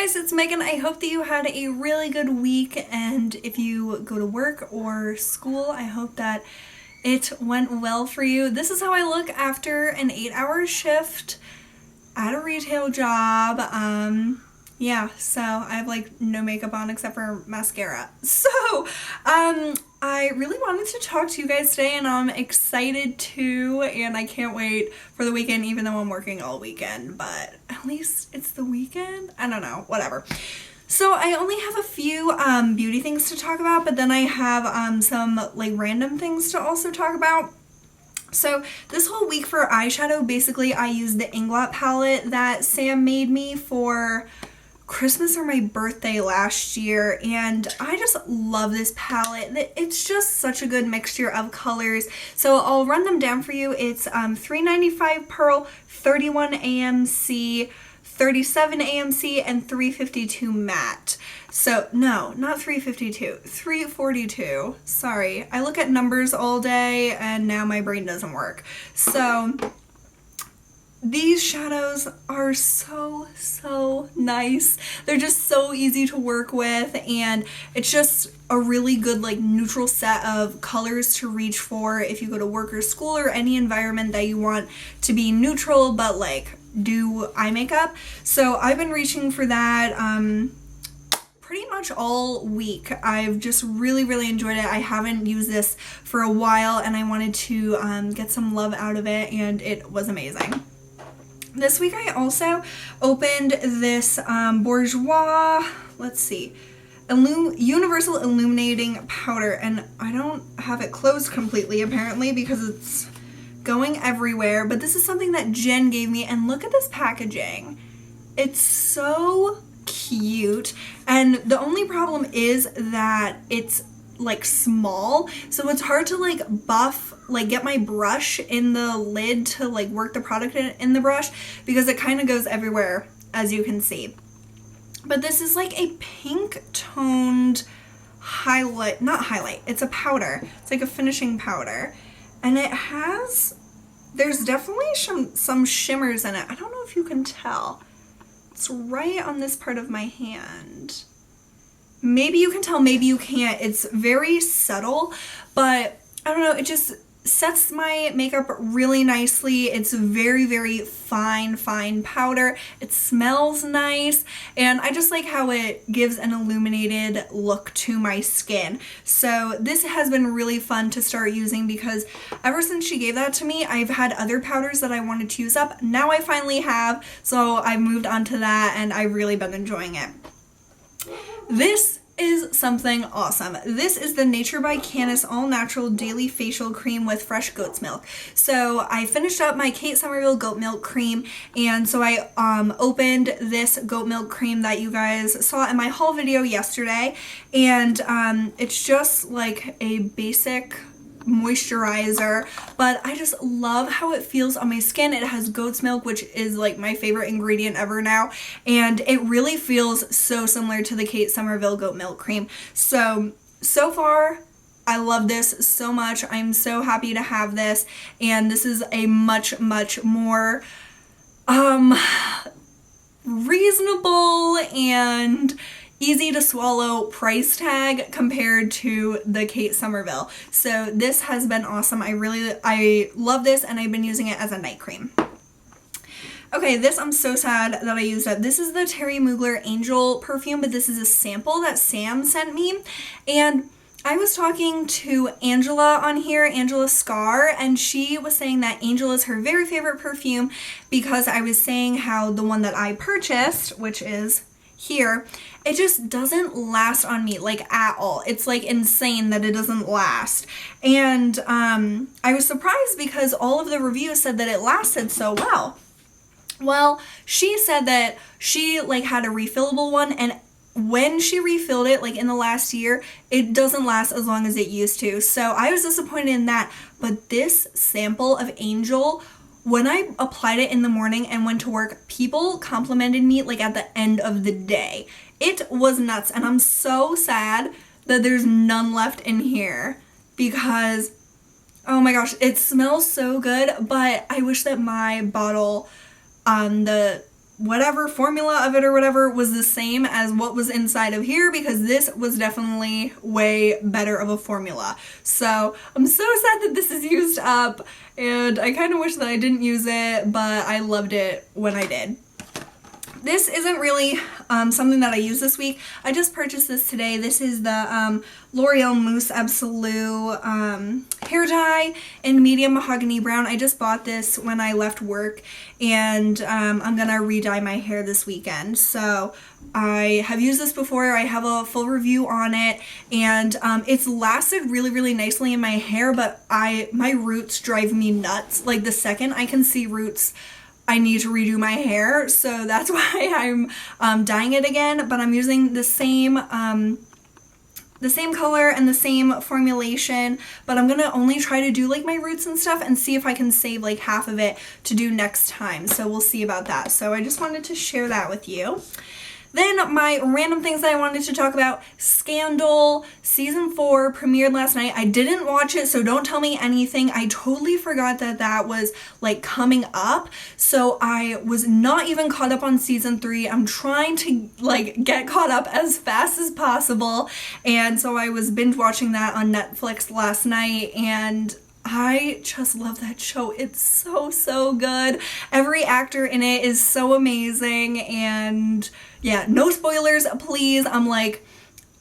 guys, it's Megan. I hope that you had a really good week, and if you go to work or school, I hope that it went well for you. This is how I look after an 8-hour shift at a retail job. Yeah, so I have like no makeup on except for mascara. So, I really wanted to talk to you guys today, and I'm excited too, and I can't wait for the weekend even though I'm working all weekend, but at least it's the weekend? I don't know, whatever. So I only have a few beauty things to talk about, but then I have some like random things to also talk about. So this whole week for eyeshadow, basically I used the INGLOT palette that Sam made me for Christmas or my birthday last year, and I just love this palette. It's just such a good mixture of colors. So I'll run them down for you. It's $3.95 Pearl, $31 AMC, $37 AMC, and $3.52 matte. So no, not $3.52, $3.42. Sorry, I look at numbers all day and now my brain doesn't work. So these shadows are so nice. They're just so easy to work with, and it's just a really good like neutral set of colors to reach for if you go to work or school or any environment that you want to be neutral but like do eye makeup. So I've been reaching for that pretty much all week. I've just really enjoyed it. I haven't used this for a while and I wanted to get some love out of it, and it was amazing. This week I also opened this Bourjois, let's see, Universal Illuminating Powder, and I don't have it closed completely apparently because it's going everywhere, but this is something that Jen gave me, and look at this packaging. It's so cute, and the only problem is that it's like small, so it's hard to like get my brush in the lid to like work the product in the brush because it kind of goes everywhere, as you can see. But this is like a pink toned highlight, not highlight, it's a powder. It's like a finishing powder, and it has, there's definitely some shimmers in it. I don't know if you can tell. It's right on this part of my hand. Maybe you can tell, maybe you can't. It's very subtle, but I don't know, it just sets my makeup really nicely. It's very fine powder. It smells nice, and I just like how it gives an illuminated look to my skin. So this has been really fun to start using because ever since she gave that to me, I've had other powders that I wanted to use up. Now I finally have, so I moved on to that, and I've really been enjoying it. This is something awesome. This is the Nature by Canus All Natural Daily Facial Cream with fresh goat's milk. So I finished up my Kate Somerville goat milk cream, and so I opened this goat milk cream that you guys saw in my haul video yesterday, and it's just like a basic moisturizer, but I just love how it feels on my skin. It has goat's milk, which is like my favorite ingredient ever now, and it really feels so similar to the Kate Somerville goat milk cream. So far I love this so much. I'm so happy to have this, and this is a much more reasonable and easy to swallow price tag compared to the Kate Somerville. So this has been awesome. I love this, and I've been using it as a night cream. Okay, this I'm so sad that I used up. This is the Thierry Mugler Angel perfume, but this is a sample that Sam sent me, and I was talking to Angela on here, Angela SKAR, and she was saying that Angel is her very favorite perfume because I was saying how the one that I purchased, which is here, it just doesn't last on me like at all. It's like insane that it doesn't last, and I was surprised because all of the reviews said that it lasted so well. Well, she said that she like had a refillable one, and when she refilled it like in the last year, it doesn't last as long as it used to. So I was disappointed in that, but this sample of Angel, when I applied it in the morning and went to work, people complimented me like at the end of the day. It was nuts, and I'm so sad that there's none left in here because, oh my gosh, it smells so good, but I wish that my bottle, the whatever formula of it or whatever was the same as what was inside of here, because this was definitely way better of a formula. So I'm so sad that this is used up, and I kind of wish that I didn't use it, but I loved it when I did. This isn't really something that I use this week. I just purchased this today. This is the L'Oreal Mousse Absolue hair dye in medium mahogany brown. I just bought this when I left work, and I'm gonna re-dye my hair this weekend. So I have used this before. I have a full review on it, and it's lasted really, really nicely in my hair, but my roots drive me nuts. Like, the second I can see roots, I need to redo my hair, so that's why I'm dyeing it again. But I'm using the same color and the same formulation, but I'm gonna only try to do like my roots and stuff and see if I can save like half of it to do next time. So we'll see about that. So I just wanted to share that with you. Then my random things that I wanted to talk about: Scandal season 4 premiered last night. I didn't watch it, so don't tell me anything. I totally forgot that that was like coming up, so I was not even caught up on season 3. I'm trying to like get caught up as fast as possible, and so I was binge watching that on Netflix last night, and I just love that show. It's so, so good. Every actor in it is so amazing, and yeah, no spoilers, please. I'm like,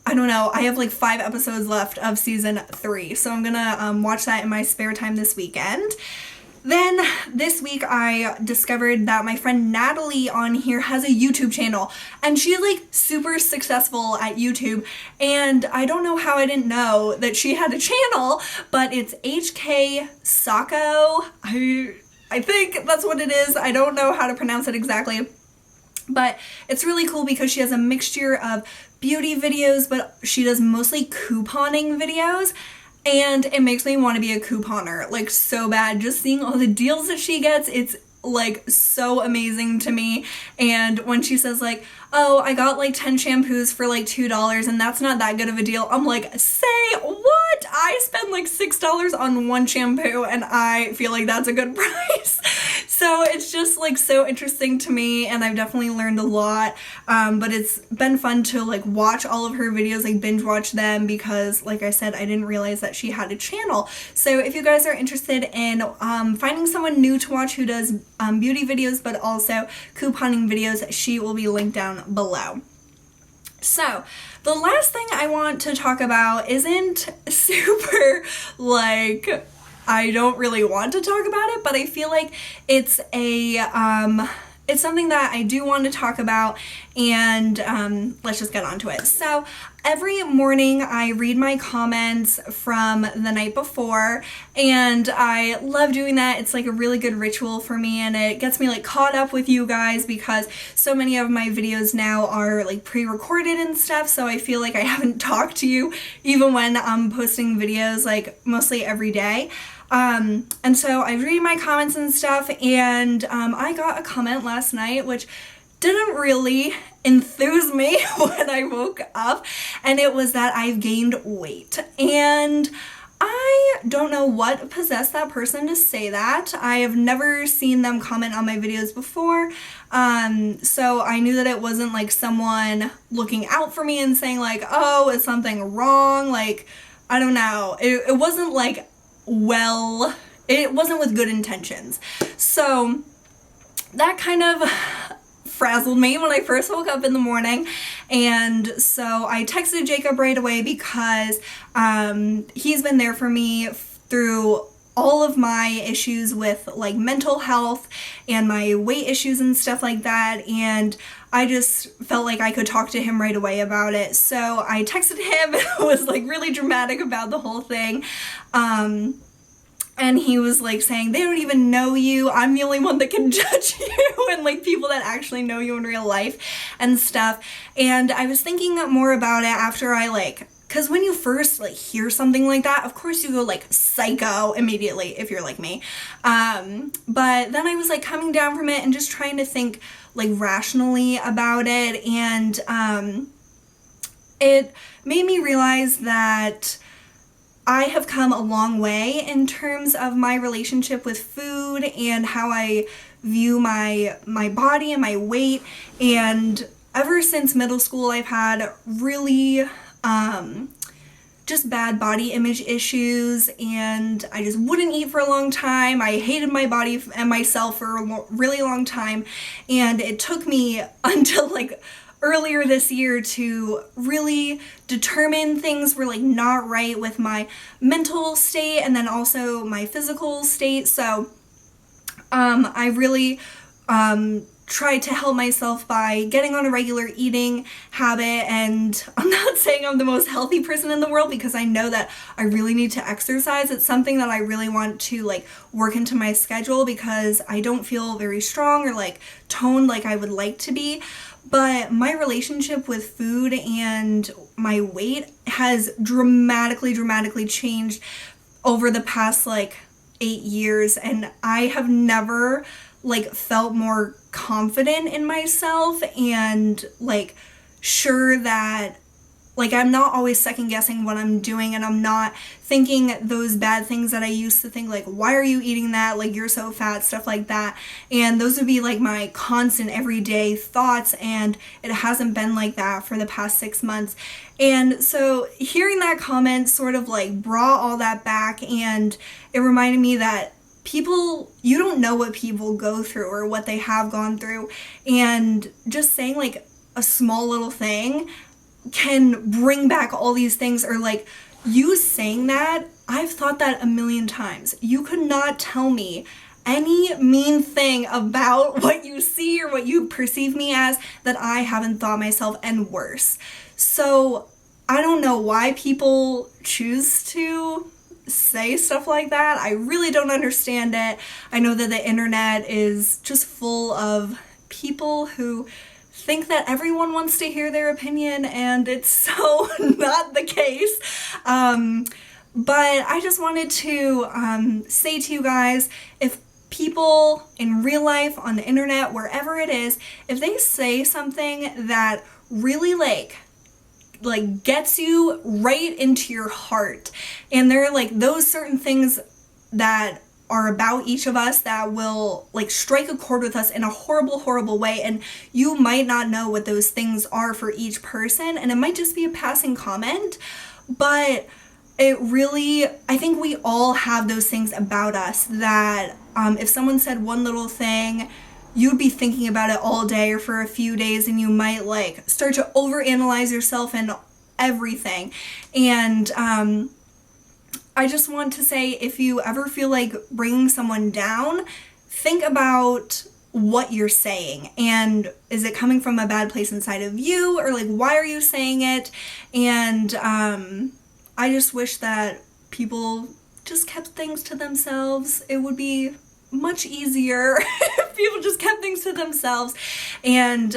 I don't know, I have like 5 episodes left of season 3, so I'm gonna watch that in my spare time this weekend. Then this week I discovered that my friend Natalie on here has a YouTube channel, and she's like super successful at YouTube, and I don't know how I didn't know that she had a channel, but it's xoxox. I think that's what it is. I don't know how to pronounce it exactly, but it's really cool because she has a mixture of beauty videos, but she does mostly couponing videos. And it makes me want to be a couponer, like, so bad. Just seeing all the deals that she gets, it's like so amazing to me. And when she says like, oh, I got like 10 shampoos for like $2 and that's not that good of a deal, I'm like, say what? I spend like $6 on one shampoo and I feel like that's a good price. So it's just like so interesting to me, and I've definitely learned a lot, but it's been fun to like watch all of her videos, like binge watch them, because like I said, I didn't realize that she had a channel. So if you guys are interested in finding someone new to watch who does beauty videos but also couponing videos, she will be linked down below. So the last thing I want to talk about isn't super like, I don't really want to talk about it, but I feel like it's it's something that I do want to talk about, and let's just get on to it. So every morning I read my comments from the night before, and I love doing that. It's like a really good ritual for me, and it gets me like caught up with you guys, because so many of my videos now are like pre-recorded and stuff, so I feel like I haven't talked to you even when I'm posting videos like mostly every day. And so I read my comments and stuff, and I got a comment last night which didn't really enthuse me when I woke up, and it was that I've gained weight. And I don't know what possessed that person to say that. I have never seen them comment on my videos before, so I knew that it wasn't like someone looking out for me and saying like, oh, is something wrong? Like, I don't know. It wasn't like, well, it wasn't with good intentions. So that kind of frazzled me when I first woke up in the morning, and so I texted Jacob right away, because he's been there for me through all of my issues with like mental health and my weight issues and stuff like that, and I just felt like I could talk to him right away about it. So I texted him and was like really dramatic about the whole thing. And he was like saying, they don't even know you, I'm the only one that can judge you, and like people that actually know you in real life and stuff. And I was thinking more about it after I like, because when you first like hear something like that, of course you go like psycho immediately if you're like me. But then I was like coming down from it and just trying to think like rationally about it, and it made me realize that I have come a long way in terms of my relationship with food and how I view my body and my weight. And ever since middle school, I've had really just bad body image issues, and I just wouldn't eat for a long time. I hated my body and myself for a really long time, and it took me until like earlier this year to really determine things were like not right with my mental state and then also my physical state. So I really try to help myself by getting on a regular eating habit. And I'm not saying I'm the most healthy person in the world, because I know that I really need to exercise. It's something that I really want to like work into my schedule, because I don't feel very strong or like toned like I would like to be. But my relationship with food and my weight has dramatically changed over the past like 8 years, and I have never like felt more confident in myself and like sure that like I'm not always second guessing what I'm doing, and I'm not thinking those bad things that I used to think, like, why are you eating that, like you're so fat, stuff like that. And those would be like my constant everyday thoughts, and it hasn't been like that for the past 6 months. And so hearing that comment sort of like brought all that back, and it reminded me that people, you don't know what people go through or what they have gone through, and just saying like a small little thing can bring back all these things. Or like you saying that, I've thought that a million times. You could not tell me any mean thing about what you see or what you perceive me as that I haven't thought myself, and worse. So I don't know why people choose to say stuff like that. I really don't understand it. I know that the internet is just full of people who think that everyone wants to hear their opinion, and it's so not the case. But I just wanted to say to you guys, if people in real life, on the internet, wherever it is, if they say something that really like gets you right into your heart, and there are like those certain things that are about each of us that will like strike a chord with us in a horrible way, and you might not know what those things are for each person, and it might just be a passing comment, but it really, I think we all have those things about us that if someone said one little thing, you'd be thinking about it all day or for a few days, and you might like start to overanalyze yourself and everything. And I just want to say, if you ever feel like bringing someone down, think about what you're saying, and is it coming from a bad place inside of you, or like why are you saying it? And I just wish that people just kept things to themselves. It would be much easier if people just kept things to themselves. And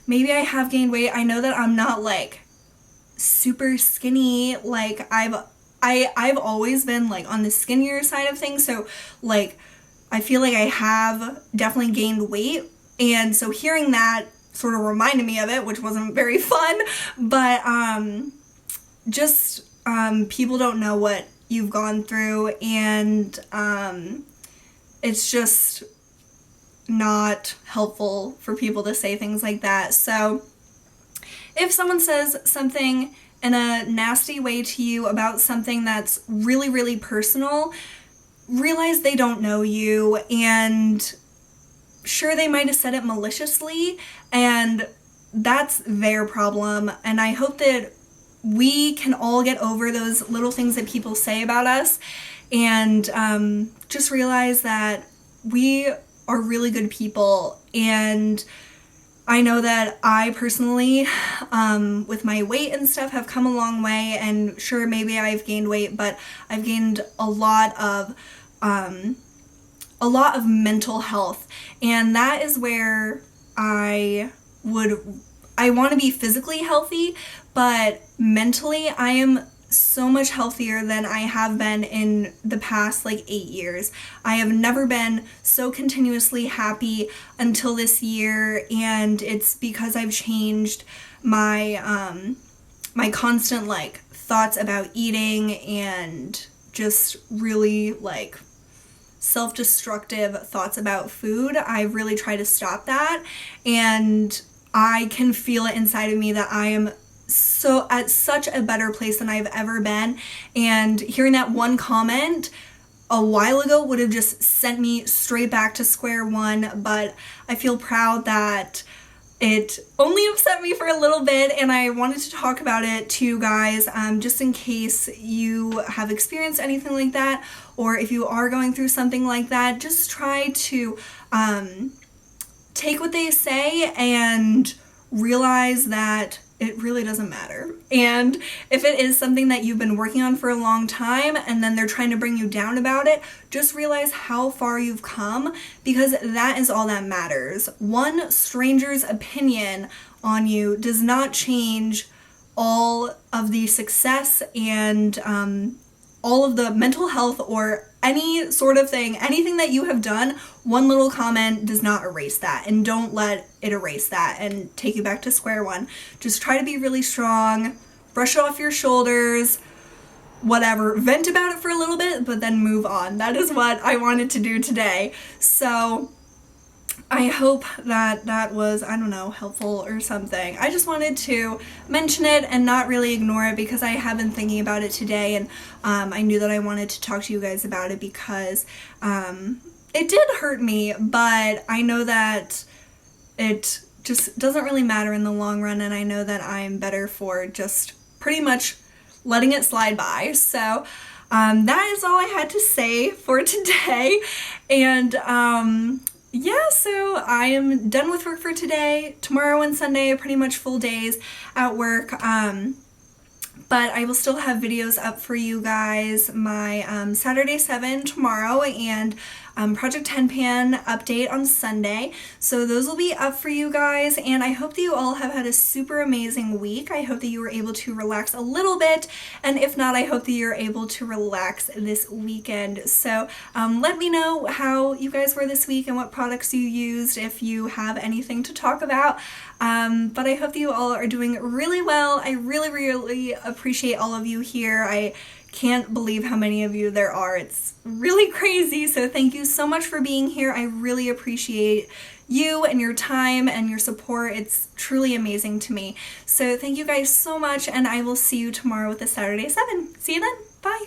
maybe I have gained weight. I know that I'm not like super skinny. Like I've always been like on the skinnier side of things, so like I feel like I have definitely gained weight, and so hearing that sort of reminded me of it, which wasn't very fun. But just people don't know what you've gone through, and it's just not helpful for people to say things like that. So if someone says something in a nasty way to you about something that's really personal, realize they don't know you, and sure, they might have said it maliciously, and that's their problem. And I hope that we can all get over those little things that people say about us, and just realize that we are really good people. And I know that I personally, with my weight and stuff, have come a long way, and sure, maybe I've gained weight, but I've gained a lot of mental health, and that is where I want to be physically healthy, but mentally I am so much healthier than I have been in the past like 8 years. I have never been so continuously happy until this year, and it's because I've changed my my constant like thoughts about eating, and just really like self-destructive thoughts about food. I really try to stop that, and I can feel it inside of me that I am so at such a better place than I've ever been. And hearing that one comment a while ago would have just sent me straight back to square one, but I feel proud that it only upset me for a little bit, and I wanted to talk about it to you guys, just in case you have experienced anything like that, or if you are going through something like that, just try to take what they say and realize that it really doesn't matter. And if it is something that you've been working on for a long time and then they're trying to bring you down about it, just realize how far you've come, because that is all that matters. One stranger's opinion on you does not change all of the success and all of the mental health or any sort of thing, anything that you have done. One little comment does not erase that, and don't let it erase that and take you back to square one. Just try to be really strong, brush it off your shoulders, whatever, vent about it for a little bit, but then move on. That is what I wanted to do today. So I hope that that was, I don't know, helpful or something. I just wanted to mention it and not really ignore it, because I have been thinking about it today, and I knew that I wanted to talk to you guys about it because it did hurt me, but I know that it just doesn't really matter in the long run, and I know that I'm better for just pretty much letting it slide by. So that is all I had to say for today, and yeah, so I am done with work for today. Tomorrow and Sunday are pretty much full days at work, but I will still have videos up for you guys. My Saturday 7 tomorrow, and Project 10 Pan update on Sunday. So those will be up for you guys, and I hope that you all have had a super amazing week. I hope that you were able to relax a little bit, and if not, I hope that you're able to relax this weekend. So let me know how you guys were this week and what products you used, if you have anything to talk about. But I hope that you all are doing really well. I really, really appreciate all of you here. I can't believe how many of you there are. It's really crazy. So thank you so much for being here. I really appreciate you and your time and your support. It's truly amazing to me. So thank you guys so much, and I will see you tomorrow with the Saturday 7. See you then. Bye.